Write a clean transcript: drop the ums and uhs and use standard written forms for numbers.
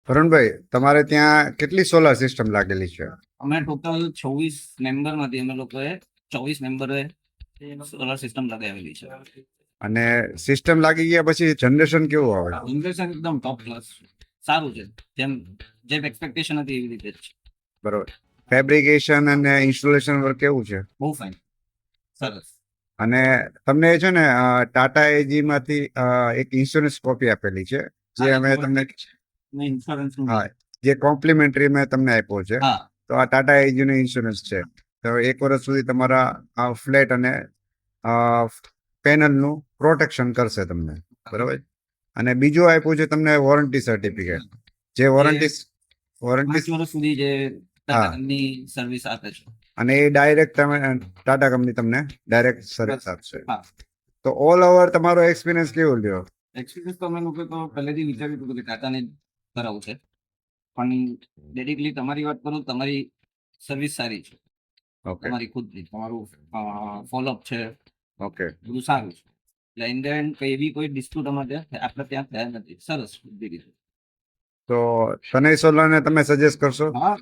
વરુણભાઈ, તમારે ત્યાં કેટલી સોલાર સિસ્ટમ લાગેલી છે? અમે ટોટલ 26 મેમ્બરમાંથી અમે લોકોએ 24 મેમ્બરે સોલાર સિસ્ટમ લગાવેલી છે. અને સિસ્ટમ લાગી ગયા પછી જનરેશન કેવું આવે? ઇન્વેસ્ટમેન્ટ એકદમ ટોપ ક્લાસ સારું છે. જેમ એક્સપેક્ટેશન હતી એવી રીતે જ છે. બરોબર. ફેબ્રિકેશન અને ઇન્સ્ટોલેશન વર્ક કેવું છે? બહુ ફાઇન, સરસ. અને તમને છે ને ટાટા એજી માંથી એક ઇન્સ્યોરન્સ કોપી આપેલી છે, જે અમે તમને ઇન્સ્યોરન્સ હા, જે કોમ્પ્લિમેન્ટરી મેં તમને આપ્યો છે. હા તો આ ટાટા એજી નો ઇન્સ્યોરન્સ છે. તો 1 વર્ષ સુધી તમારા આ ફ્લેટ અને પેનલ નું પ્રોટેક્શન કરશે તમને, બરોબર. અને બીજું આપ્યું છે તમને વોરંટી સર્ટિફિકેટ, જે વોરંટી 5 વર્ષ સુધી જે ટાટા કંપની સર્વિસ આપે છે. અને એ ડાયરેક્ટ તમે ટાટા કંપની તમને ડાયરેક્ટ સર્વિસ આપશે. હા. તો ઓલ ઓવર તમારો એક્સપિરિયન્સ કેવો રહ્યો? એક્સપિરિયન્સ તો અમે લોકો તો પહેલેથી વિચાર્યું હતું કે ટાટાને કરાવવું છે, પણ ડેડિકેટલી તમારી વાત કરું, તમારી સર્વિસ સારી છે. ઓકે તમારી ખુદની તમારું ફોલોઅપ છે, ઓકે. બધું સારું છે. એટલે ઇન ધ એન્ડ કઈ એવી કોઈ ડિસ્પ્યુટ આપણે ત્યાં થયા નથી. સરસ બધી રીતે. તો તનય સોલારને તમે સજેસ્ટ કરશો? હા,